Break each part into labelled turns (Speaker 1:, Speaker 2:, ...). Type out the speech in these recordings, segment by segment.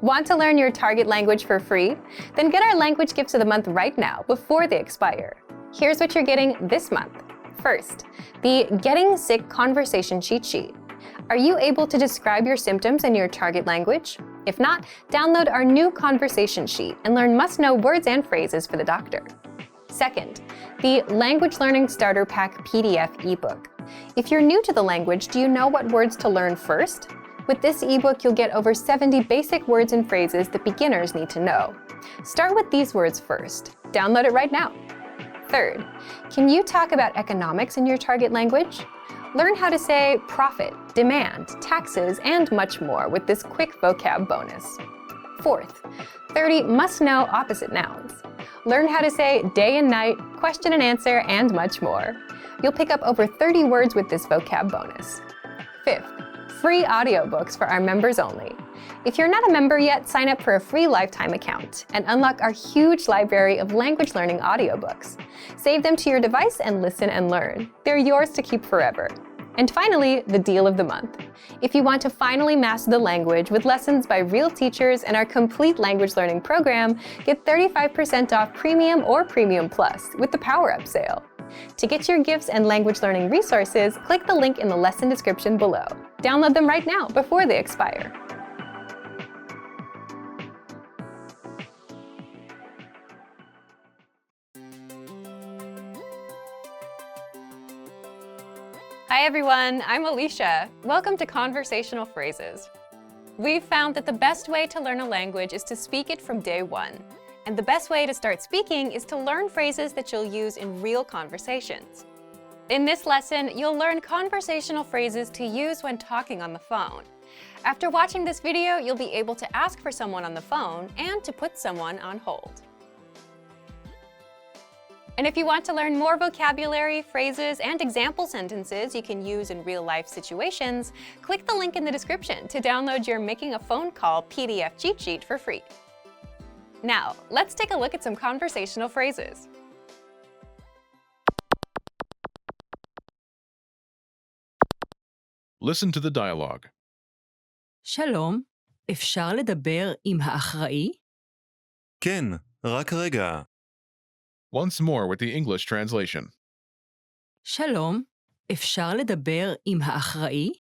Speaker 1: Want to learn your target language for free? Then get our language gifts of the month right now before they expire. Here's what you're getting this month. First, the Getting Sick Conversation Cheat Sheet. Are you able to describe your symptoms in your target language? If not, download our new conversation sheet and learn must-know words and phrases for the doctor. Second, the Language Learning Starter Pack PDF eBook. If you're new to the language, do you know what words to learn first? With this ebook, you'll get over 70 basic words and phrases that beginners need to know. Start with these words first. Download it right now. Third, can you talk about economics in your target language? Learn how to say profit, demand, taxes, and much more with this quick vocab bonus. Fourth, 30 must-know opposite nouns. Learn how to say day and night, question and answer, and much more. You'll pick up over 30 words with this vocab bonus. Fifth, free audiobooks for our members only. If you're not a member yet, sign up for a free lifetime account and unlock our huge library of language learning audiobooks. Save them to your device and listen and learn. They're yours to keep forever. And finally, the deal of the month. If you want to finally master the language with lessons by real teachers and our complete language learning program, get 35% off Premium or Premium Plus with the Power Up sale. To get your gifts and language learning resources, click the link in the lesson description below. Download them right now before they expire. Hi everyone, I'm Alicia. Welcome to Conversational Phrases. We've found that the best way to learn a language is to speak it from day one. And the best way to start speaking is to learn phrases that you'll use in real conversations. In this lesson, you'll learn conversational phrases to use when talking on the phone. After watching this video, you'll be able to ask for someone on the phone and to put someone on hold. And if you want to learn more vocabulary, phrases, and example sentences you can use in real-life situations, click the link in the description to download your Making a Phone Call PDF cheat sheet for free. Now, let's take a look at some conversational phrases.
Speaker 2: Listen to the dialogue.
Speaker 3: שלום, אפשר לדבר עם האחראי?
Speaker 4: כן, רק רגע.
Speaker 2: Once more with the English translation.
Speaker 3: שלום, אפשר לדבר עם האחראי?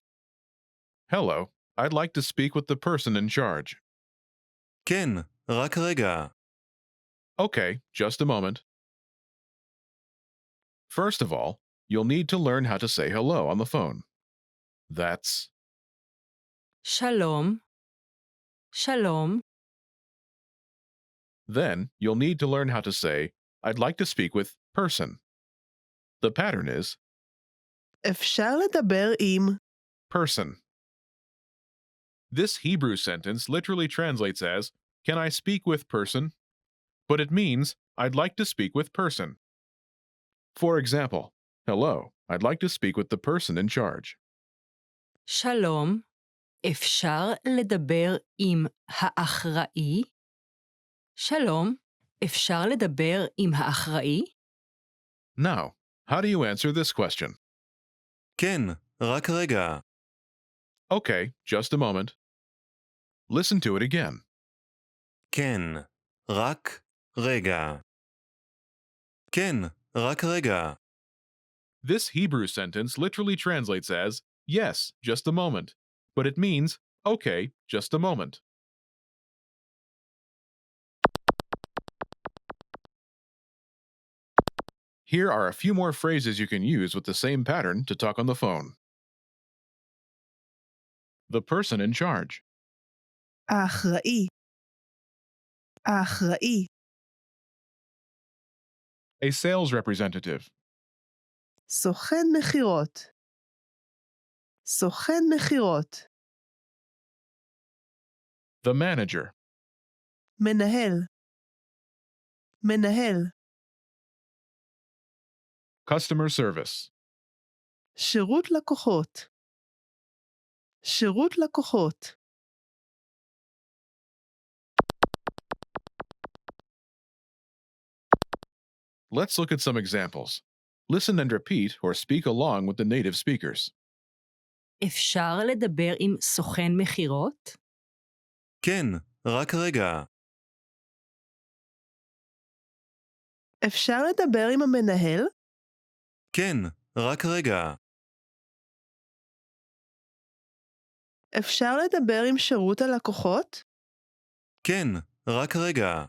Speaker 2: Hello, I'd like to speak with the person in charge.
Speaker 4: כן, רק רגע.
Speaker 2: Okay, just a moment. First of all, you'll need to learn how to say hello on the phone. That's
Speaker 3: שלום, שלום.
Speaker 2: Then you'll need to learn how to say, I'd like to speak with person. The pattern is
Speaker 5: אפשר לדבר עם
Speaker 2: person. This Hebrew sentence literally translates as, can I speak with person? But it means, I'd like to speak with person. For example, hello, I'd like to speak with the person in charge.
Speaker 3: שלום, אפשר לדבר עם האחראי? שלום, אפשר לדבר עם האחראי?
Speaker 2: Now, how do you answer this question?
Speaker 4: כן, רק רגע.
Speaker 2: Okay, just a moment. Listen to it again.
Speaker 4: כן, רק רגע. כן, רק רגע.
Speaker 2: This Hebrew sentence literally translates as, yes, just a moment, but it means, okay, just a moment. Here are a few more phrases you can use with the same pattern to talk on the phone. The person in charge.
Speaker 5: האחראי. האחראי.
Speaker 2: A sales representative.
Speaker 5: סוכן מכירות. סוכן מכירות.
Speaker 2: The manager.
Speaker 5: מנהל. מנהל.
Speaker 2: Customer service.
Speaker 5: שירות לקוחות. שירות לקוחות.
Speaker 2: Let's look at some examples. Listen and repeat or speak along with the native speakers.
Speaker 3: אפשר לדבר עם סוכן מכירות?
Speaker 4: כן, רק רגע.
Speaker 5: אפשר לדבר עם המנהל?
Speaker 4: כן, רק רגע.
Speaker 5: אפשר לדבר עם שירות הלקוחות?
Speaker 4: כן, רק רגע.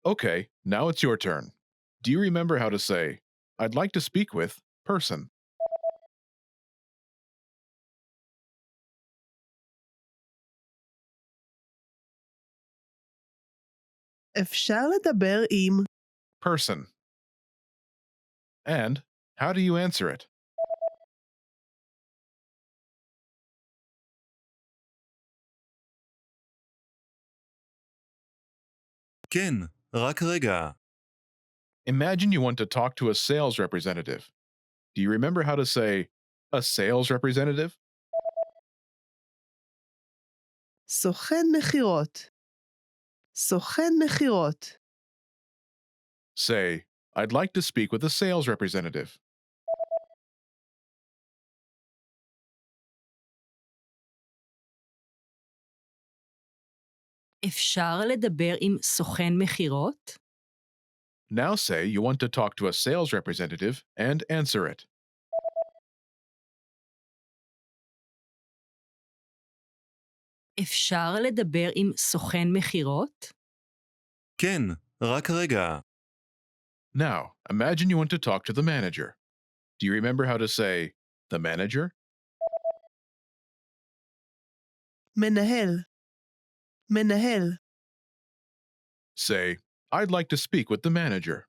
Speaker 2: Okay, now it's your turn. Do you remember how to say, I'd like to speak with person?
Speaker 5: אפשר לדבר עם...
Speaker 2: Person. And how do you answer it?
Speaker 4: כן, רק רגע.
Speaker 2: Imagine you want to talk to a sales representative. Do you remember how to say, a sales representative?
Speaker 5: סוכן מכירות. סוכן מכירות.
Speaker 2: Say, I'd like to speak with a sales representative.
Speaker 3: אפשר לדבר עם סוכן מכירות?
Speaker 2: Now say you want to talk to a sales representative and answer it.
Speaker 3: אפשר לדבר עם סוכן מכירות?
Speaker 4: כן, רק רגע.
Speaker 2: Now, imagine you want to talk to the manager. Do you remember how to say, the manager?
Speaker 5: מנהל. מנהל.
Speaker 2: Say, I'd like to speak with the manager.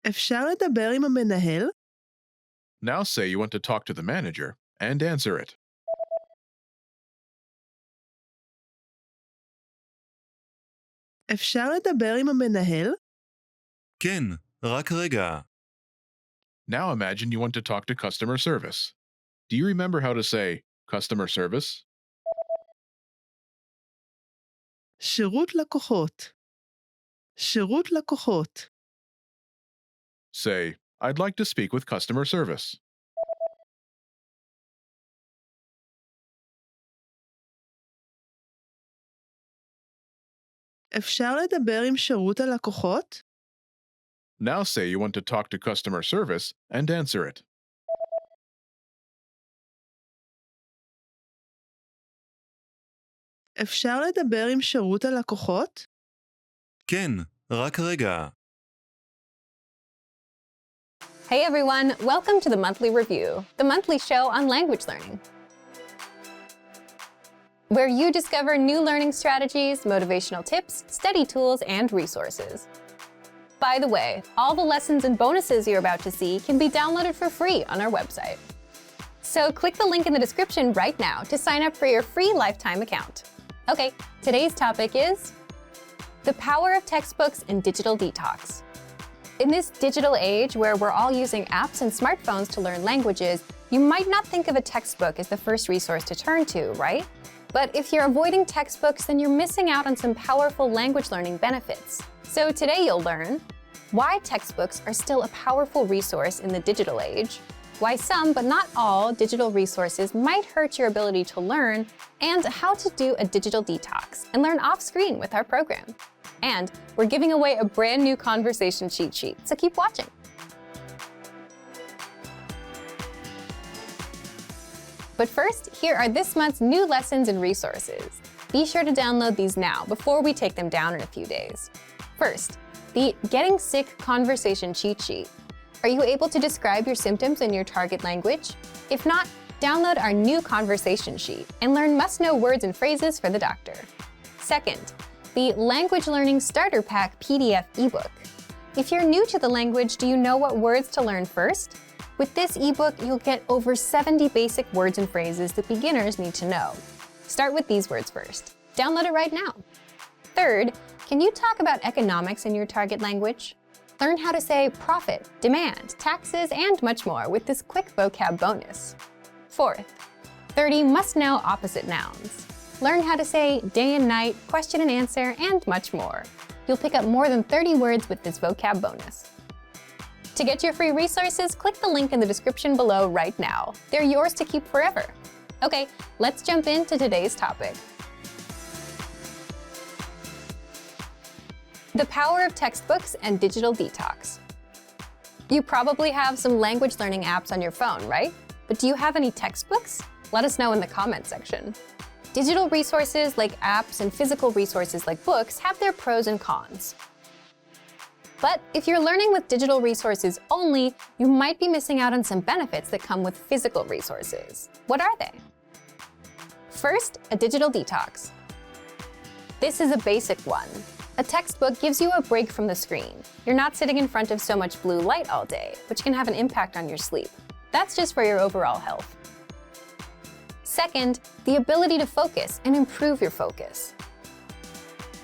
Speaker 5: אפשר לדבר עם המנהל?
Speaker 2: Now say you want to talk to the manager and answer it.
Speaker 5: אפשר לדבר עם המנהל?
Speaker 4: כן, רק רגע.
Speaker 2: Now imagine you want to talk to customer service. Do you remember how to say customer service?
Speaker 5: שירות לקוחות. שירות לקוחות.
Speaker 2: Say, I'd like to speak with customer service.
Speaker 5: אפשר לדבר עם שירות הלקוחות?
Speaker 2: Now say you want to talk to customer service and answer it.
Speaker 5: אפשר לדבר עם שירות הלקוחות?
Speaker 4: כן, רק רגע.
Speaker 1: Hey everyone, welcome to the Monthly Review, the monthly show on language learning, where you discover new learning strategies, motivational tips, study tools, and resources. By the way, all the lessons and bonuses you're about to see can be downloaded for free on our website. So click the link in the description right now to sign up for your free lifetime account. Okay, today's topic is the power of textbooks and digital detox. In this digital age where we're all using apps and smartphones to learn languages, you might not think of a textbook as the first resource to turn to, right? But if you're avoiding textbooks, then you're missing out on some powerful language learning benefits. So today you'll learn why textbooks are still a powerful resource in the digital age, why some, but not all, digital resources might hurt your ability to learn, and how to do a digital detox and learn off-screen with our program. And we're giving away a brand new conversation cheat sheet, so keep watching. But first, here are this month's new lessons and resources. Be sure to download these now before we take them down in a few days. First, the Getting Sick Conversation Cheat Sheet. Are you able to describe your symptoms in your target language? If not, download our new conversation sheet and learn must-know words and phrases for the doctor. Second, the Language Learning Starter Pack PDF eBook. If you're new to the language, do you know what words to learn first? With this ebook, you'll get over 70 basic words and phrases that beginners need to know. Start with these words first. Download it right now. Third, can you talk about economics in your target language? Learn how to say profit, demand, taxes, and much more with this quick vocab bonus. Fourth, 30 must-know opposite nouns. Learn how to say day and night, question and answer, and much more. You'll pick up more than 30 words with this vocab bonus. To get your free resources, click the link in the description below right now. They're yours to keep forever. Okay, let's jump into today's topic. The power of textbooks and digital detox. You probably have some language learning apps on your phone, right? But do you have any textbooks? Let us know in the comments section. Digital resources like apps and physical resources like books have their pros and cons. But if you're learning with digital resources only, you might be missing out on some benefits that come with physical resources. What are they? First, a digital detox. This is a basic one. A textbook gives you a break from the screen. You're not sitting in front of so much blue light all day, which can have an impact on your sleep. That's just for your overall health. Second, the ability to focus and improve your focus.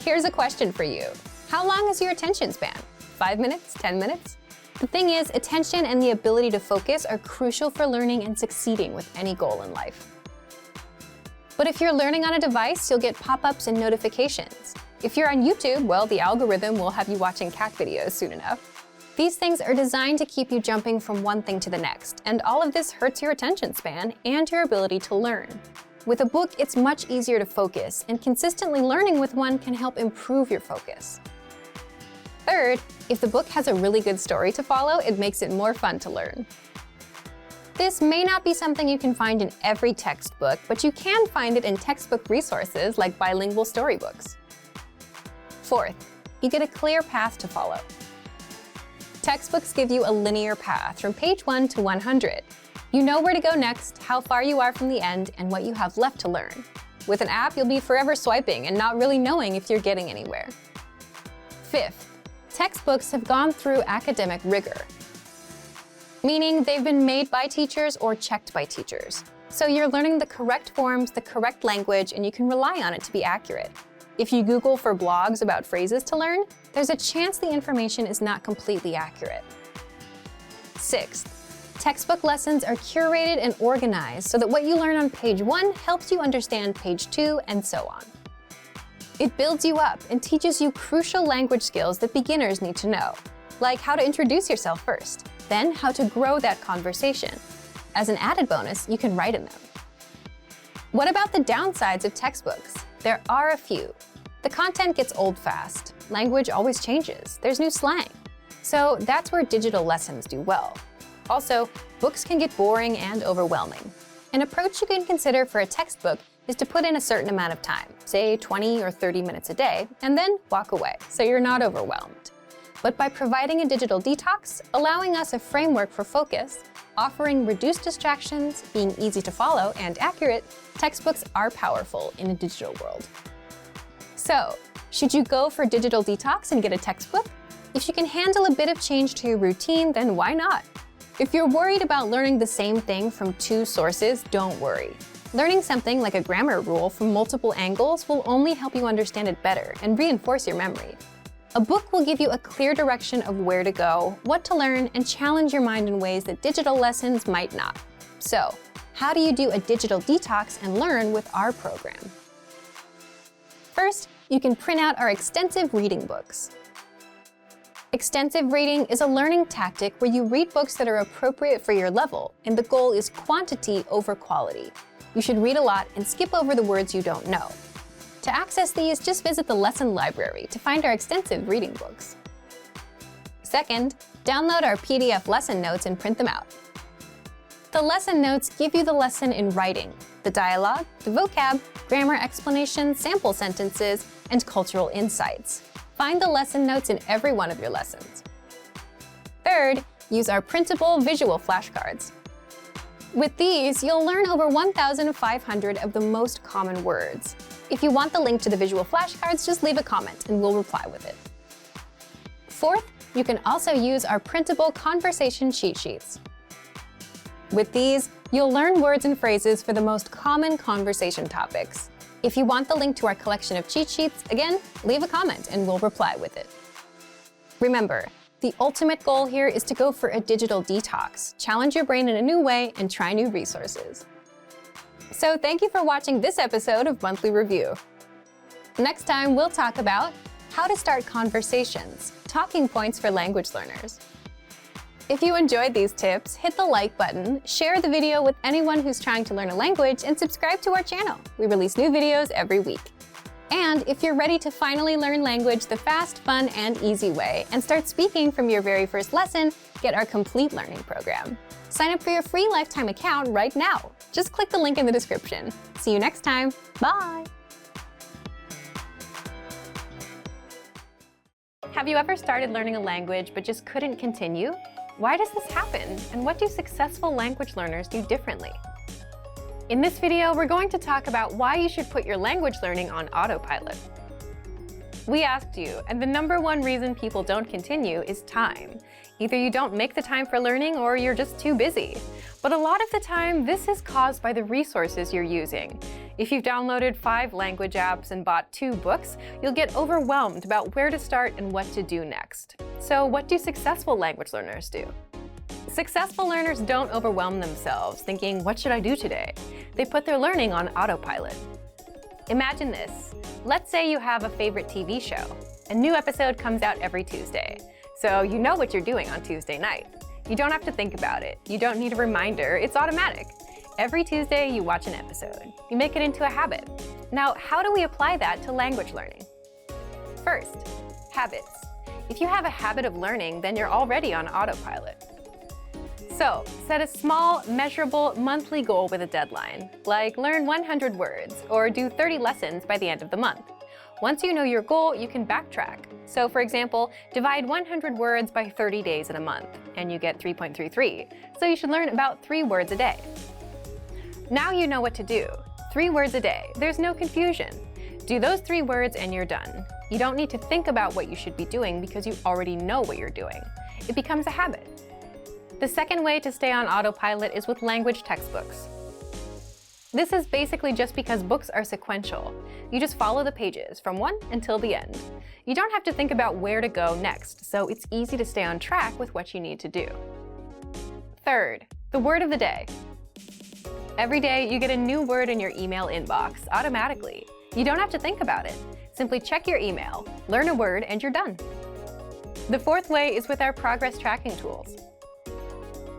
Speaker 1: Here's a question for you. How long is your attention span? 5 minutes? 10 minutes? The thing is, attention and the ability to focus are crucial for learning and succeeding with any goal in life. But if you're learning on a device, you'll get pop-ups and notifications. If you're on YouTube, well, the algorithm will have you watching cat videos soon enough. These things are designed to keep you jumping from one thing to the next, and all of this hurts your attention span and your ability to learn. With a book, it's much easier to focus, and consistently learning with one can help improve your focus. Third, if the book has a really good story to follow, it makes it more fun to learn. This may not be something you can find in every textbook, but you can find it in textbook resources like bilingual storybooks. Fourth, you get a clear path to follow. Textbooks give you a linear path from page 1 to 100. You know where to go next, how far you are from the end, and what you have left to learn. With an app, you'll be forever swiping and not really knowing if you're getting anywhere. Fifth, textbooks have gone through academic rigor, meaning they've been made by teachers or checked by teachers. So you're learning the correct forms, the correct language, and you can rely on it to be accurate. If you Google for blogs about phrases to learn, there's a chance the information is not completely accurate. Sixth, textbook lessons are curated and organized so that what you learn on page 1 helps you understand page 2, and so on. It builds you up and teaches you crucial language skills that beginners need to know, like how to introduce yourself first, then how to grow that conversation. As an added bonus, you can write in them. What about the downsides of textbooks? There are a few. The content gets old fast. Language always changes. There's new slang. So that's where digital lessons do well. Also, books can get boring and overwhelming. An approach you can consider for a textbook is to put in a certain amount of time, say 20 or 30 minutes a day, and then walk away, so you're not overwhelmed. But by providing a digital detox, allowing us a framework for focus, offering reduced distractions, being easy to follow and accurate, textbooks are powerful in a digital world. So, should you go for digital detox and get a textbook? If you can handle a bit of change to your routine, then why not? If you're worried about learning the same thing from 2 sources, don't worry. Learning something like a grammar rule from multiple angles will only help you understand it better and reinforce your memory. A book will give you a clear direction of where to go, what to learn, and challenge your mind in ways that digital lessons might not. So, how do you do a digital detox and learn with our program? First, you can print out our extensive reading books. Extensive reading is a learning tactic where you read books that are appropriate for your level, and the goal is quantity over quality. You should read a lot and skip over the words you don't know. To access these, just visit the lesson library to find our extensive reading books. Second, download our PDF lesson notes and print them out. The lesson notes give you the lesson in writing, the dialogue, the vocab, grammar explanations, sample sentences, and cultural insights. Find the lesson notes in every one of your lessons. Third, use our printable visual flashcards. With these, you'll learn over 1,500 of the most common words. If you want the link to the visual flashcards, just leave a comment and we'll reply with it. Fourth, you can also use our printable conversation cheat sheets. With these, you'll learn words and phrases for the most common conversation topics. If you want the link to our collection of cheat sheets, again, leave a comment and we'll reply with it. Remember, the ultimate goal here is to go for a digital detox, challenge your brain in a new way, and try new resources. So thank you for watching this episode of Monthly Review. Next time, we'll talk about how to start conversations, talking points for language learners. If you enjoyed these tips, hit the like button, share the video with anyone who's trying to learn a language, and subscribe to our channel. We release new videos every week. And if you're ready to finally learn language the fast, fun, and easy way, and start speaking from your very first lesson, get our complete learning program. Sign up for your free lifetime account right now. Just click the link in the description. See you next time. Bye! Have you ever started learning a language but just couldn't continue? Why does this happen? And what do successful language learners do differently? In this video, we're going to talk about why you should put your language learning on autopilot. We asked you, and the #1 reason people don't continue is time. Either you don't make the time for learning or you're just too busy. But a lot of the time, this is caused by the resources you're using. If you've downloaded 5 language apps and bought 2 books, you'll get overwhelmed about where to start and what to do next. So what do successful language learners do? Successful learners don't overwhelm themselves thinking, what should I do today? They put their learning on autopilot. Imagine this. Let's say you have a favorite TV show. A new episode comes out every Tuesday. So you know what you're doing on Tuesday night. You don't have to think about it. You don't need a reminder. It's automatic. Every Tuesday, you watch an episode. You make it into a habit. Now, how do we apply that to language learning? First, habits. If you have a habit of learning, then you're already on autopilot. So, set a small, measurable monthly goal with a deadline, like learn 100 words or do 30 lessons by the end of the month. Once you know your goal, you can backtrack. So, for example, divide 100 words by 30 days in a month, and you get 3.33. So you should learn about 3 words a day. Now you know what to do. 3 words a day. There's no confusion. Do those 3 words and you're done. You don't need to think about what you should be doing because you already know what you're doing. It becomes a habit. The second way to stay on autopilot is with language textbooks. This is basically just because books are sequential. You just follow the pages from 1 until the end. You don't have to think about where to go next, so it's easy to stay on track with what you need to do. Third, the word of the day. Every day, you get a new word in your email inbox automatically. You don't have to think about it. Simply check your email, learn a word, and you're done. The fourth way is with our progress tracking tools.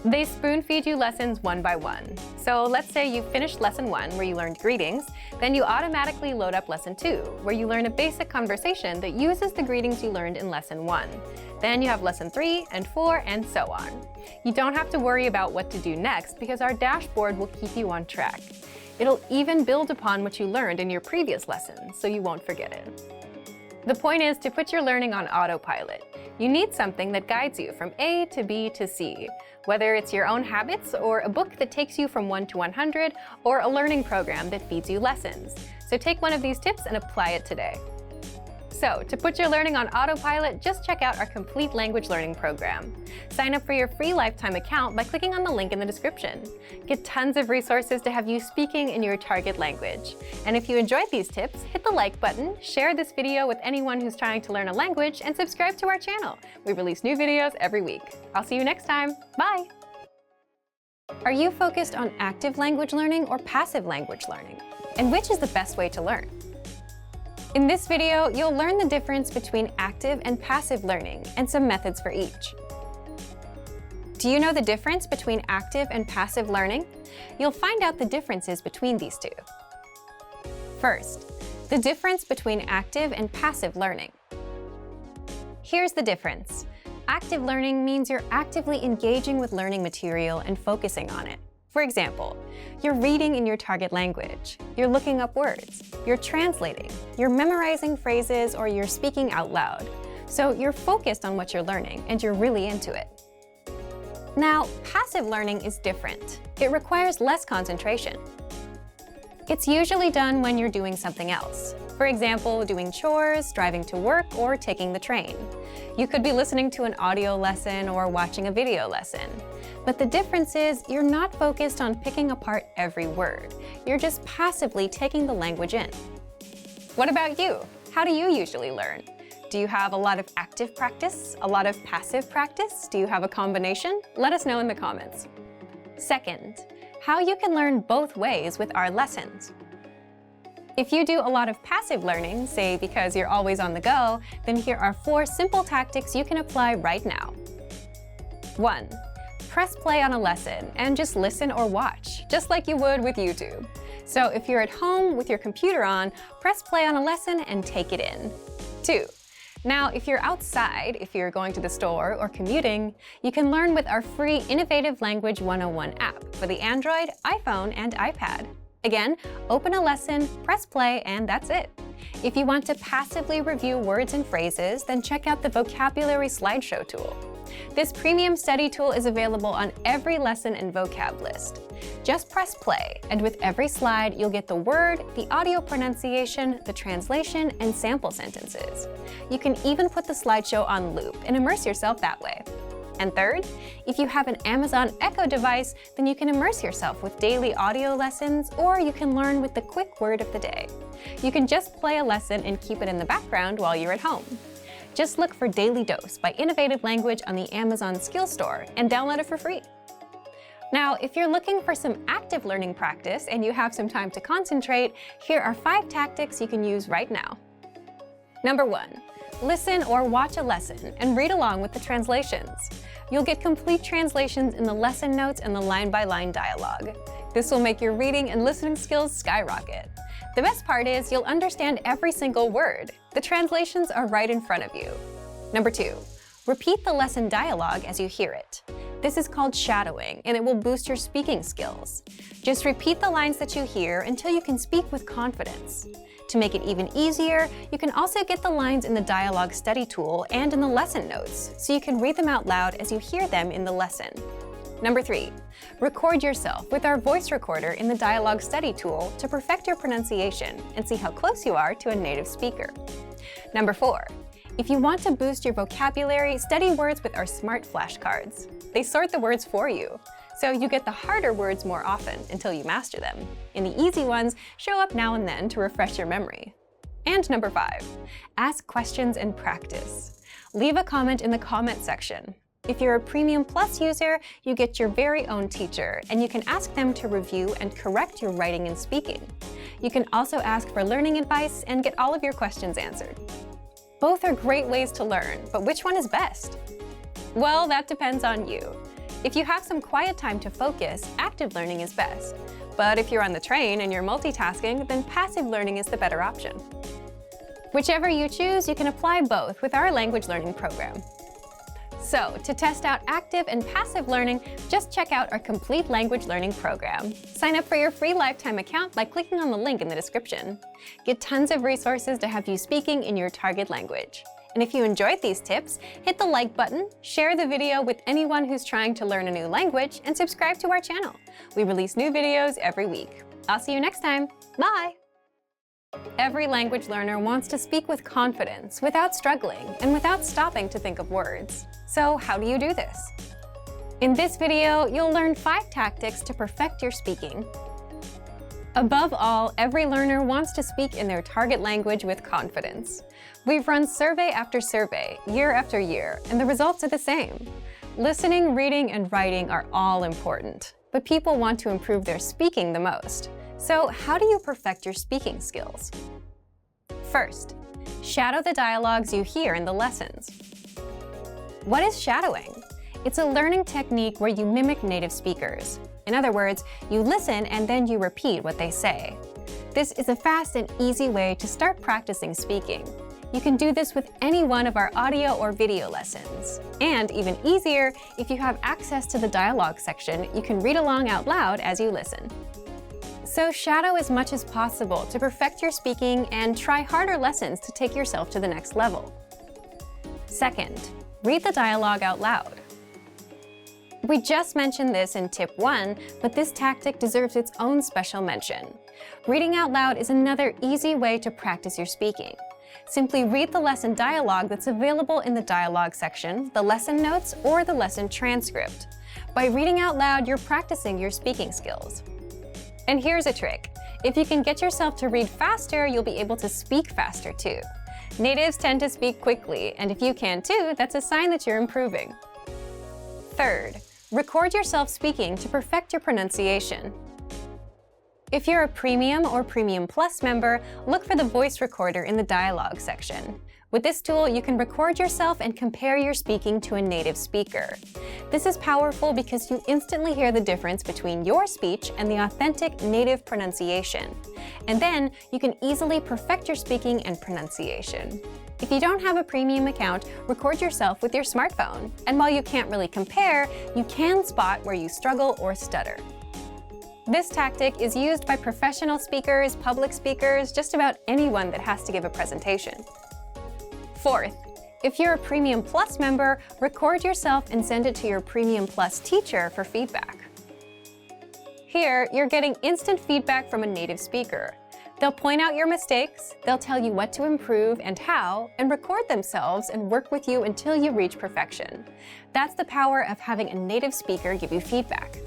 Speaker 1: They spoon-feed you lessons one by one. So let's say you finished lesson 1, where you learned greetings, then you automatically load up lesson 2, where you learn a basic conversation that uses the greetings you learned in lesson 1. Then you have lesson 3 and 4, and so on. You don't have to worry about what to do next because our dashboard will keep you on track. It'll even build upon what you learned in your previous lesson, so you won't forget it. The point is to put your learning on autopilot. You need something that guides you from A to B to C, whether it's your own habits or a book that takes you from 1 to 100 or a learning program that feeds you lessons. So take one of these tips and apply it today. So, to put your learning on autopilot, just check out our complete language learning program. Sign up for your free lifetime account by clicking on the link in the description. Get tons of resources to have you speaking in your target language. And if you enjoyed these tips, hit the like button, share this video with anyone who's trying to learn a language, and subscribe to our channel. We release new videos every week. I'll see you next time. Bye! Are you focused on active language learning or passive language learning? And which is the best way to learn? In this video, you'll learn the difference between active and passive learning and some methods for each. Do you know the difference between active and passive learning? You'll find out the differences between these two. First, the difference between active and passive learning. Here's the difference. Active learning means you're actively engaging with learning material and focusing on it. For example, you're reading in your target language, you're looking up words, you're translating, you're memorizing phrases, or you're speaking out loud. So you're focused on what you're learning and you're really into it. Now, passive learning is different. It requires less concentration. It's usually done when you're doing something else. For example, doing chores, driving to work, or taking the train. You could be listening to an audio lesson or watching a video lesson. But the difference is you're not focused on picking apart every word. You're just passively taking the language in. What about you? How do you usually learn? Do you have a lot of active practice? A lot of passive practice? Do you have a combination? Let us know in the comments. Second, how you can learn both ways with our lessons. If you do a lot of passive learning, say because you're always on the go, then here are 4 simple tactics you can apply right now. 1. Press play on a lesson and just listen or watch, just like you would with YouTube. So if you're at home with your computer on, press play on a lesson and take it in. 2. Now, if you're outside, if you're going to the store or commuting, you can learn with our free Innovative Language 101 app for the Android, iPhone, and iPad. Again, open a lesson, press play, and that's it. If you want to passively review words and phrases, then check out the Vocabulary Slideshow tool. This premium study tool is available on every lesson and vocab list. Just press play, and with every slide, you'll get the word, the audio pronunciation, the translation, and sample sentences. You can even put the slideshow on loop and immerse yourself that way. And third, if you have an Amazon Echo device, then you can immerse yourself with daily audio lessons, or you can learn with the quick word of the day. You can just play a lesson and keep it in the background while you're at home. Just look for Daily Dose by Innovative Language on the Amazon Skill Store and download it for free. Now, if you're looking for some active learning practice and you have some time to concentrate, here are 5 tactics you can use right now. Number 1. Listen or watch a lesson and read along with the translations. You'll get complete translations in the lesson notes and the line-by-line dialogue. This will make your reading and listening skills skyrocket. The best part is you'll understand every single word. The translations are right in front of you. Number 2. Repeat the lesson dialogue as you hear it. This is called shadowing, and it will boost your speaking skills. Just repeat the lines that you hear until you can speak with confidence. To make it even easier, you can also get the lines in the dialogue study tool and in the lesson notes, so you can read them out loud as you hear them in the lesson. Number 3. Record yourself with our voice recorder in the dialogue study tool to perfect your pronunciation and see how close you are to a native speaker. Number 4. If you want to boost your vocabulary, study words with our smart flashcards. They sort the words for you, so you get the harder words more often until you master them, and the easy ones show up now and then to refresh your memory. And number 5, ask questions and practice. Leave a comment in the comment section. If you're a Premium Plus user, you get your very own teacher, and you can ask them to review and correct your writing and speaking. You can also ask for learning advice and get all of your questions answered. Both are great ways to learn, but which one is best? Well, that depends on you. If you have some quiet time to focus, active learning is best. But if you're on the train and you're multitasking, then passive learning is the better option. Whichever you choose, you can apply both with our language learning program. So, to test out active and passive learning, just check out our complete language learning program. Sign up for your free lifetime account by clicking on the link in the description. Get tons of resources to have you speaking in your target language. And if you enjoyed these tips, hit the like button, share the video with anyone who's trying to learn a new language, and subscribe to our channel. We release new videos every week. I'll see you next time. Bye! Every language learner wants to speak with confidence, without struggling, and without stopping to think of words. So how do you do this? In this video, you'll learn 5 tactics to perfect your speaking. Above all, every learner wants to speak in their target language with confidence. We've run survey after survey, year after year, and the results are the same. Listening, reading, and writing are all important, but people want to improve their speaking the most. So how do you perfect your speaking skills? First, shadow the dialogues you hear in the lessons. What is shadowing? It's a learning technique where you mimic native speakers. In other words, you listen and then you repeat what they say. This is a fast and easy way to start practicing speaking. You can do this with any one of our audio or video lessons. And even easier, if you have access to the dialogue section, you can read along out loud as you listen. So shadow as much as possible to perfect your speaking and try harder lessons to take yourself to the next level. Second, read the dialogue out loud. We just mentioned this in tip 1, but this tactic deserves its own special mention. Reading out loud is another easy way to practice your speaking. Simply read the lesson dialogue that's available in the dialogue section, the lesson notes, or the lesson transcript. By reading out loud, you're practicing your speaking skills. And here's a trick. If you can get yourself to read faster, you'll be able to speak faster too. Natives tend to speak quickly, and if you can too, that's a sign that you're improving. Third, Record yourself speaking to perfect your pronunciation. If you're a Premium or Premium Plus member, look for the voice recorder in the dialogue section. With this tool, you can record yourself and compare your speaking to a native speaker. This is powerful because you instantly hear the difference between your speech and the authentic native pronunciation. And then you can easily perfect your speaking and pronunciation. If you don't have a premium account, record yourself with your smartphone. And while you can't really compare, you can spot where you struggle or stutter. This tactic is used by professional speakers, public speakers, just about anyone that has to give a presentation. Fourth, if you're a Premium Plus member, record yourself and send it to your Premium Plus teacher for feedback. Here, you're getting instant feedback from a native speaker. They'll point out your mistakes, they'll tell you what to improve and how, and record themselves and work with you until you reach perfection. That's the power of having a native speaker give you feedback.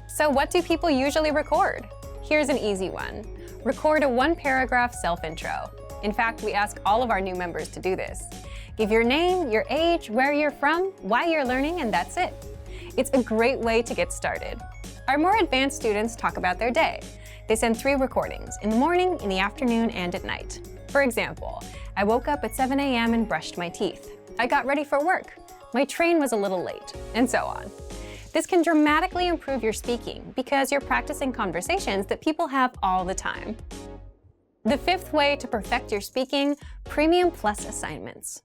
Speaker 1: So what do people usually record? Here's an easy one. Record a one-paragraph self-intro. In fact, we ask all of our new members to do this. Give your name, your age, where you're from, why you're learning, and that's it. It's a great way to get started. Our more advanced students talk about their day. They send 3 recordings, in the morning, in the afternoon, and at night. For example, I woke up at 7 a.m. and brushed my teeth. I got ready for work. My train was a little late, and so on. This can dramatically improve your speaking because you're practicing conversations that people have all the time. The 5th way to perfect your speaking, Premium Plus assignments.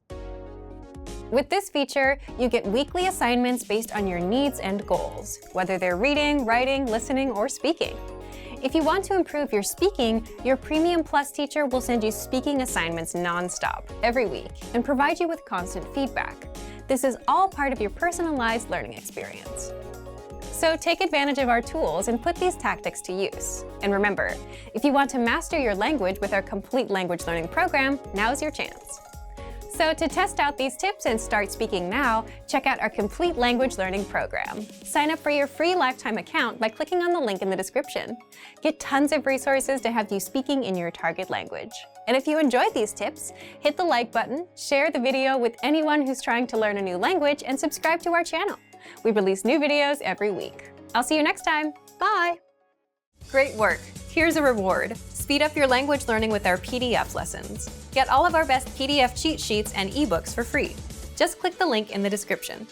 Speaker 1: With this feature, you get weekly assignments based on your needs and goals, whether they're reading, writing, listening, or speaking. If you want to improve your speaking, your Premium Plus teacher will send you speaking assignments non-stop every week and provide you with constant feedback. This is all part of your personalized learning experience. So take advantage of our tools and put these tactics to use. And remember, if you want to master your language with our complete language learning program, now's your chance. So to test out these tips and start speaking now, check out our complete language learning program. Sign up for your free lifetime account by clicking on the link in the description. Get tons of resources to have you speaking in your target language. And if you enjoyed these tips, hit the like button, share the video with anyone who's trying to learn a new language, and subscribe to our channel. We release new videos every week. I'll see you next time. Bye! Great work! Here's a reward. Speed up your language learning with our PDF lessons. Get all of our best PDF cheat sheets and ebooks for free. Just click the link in the description.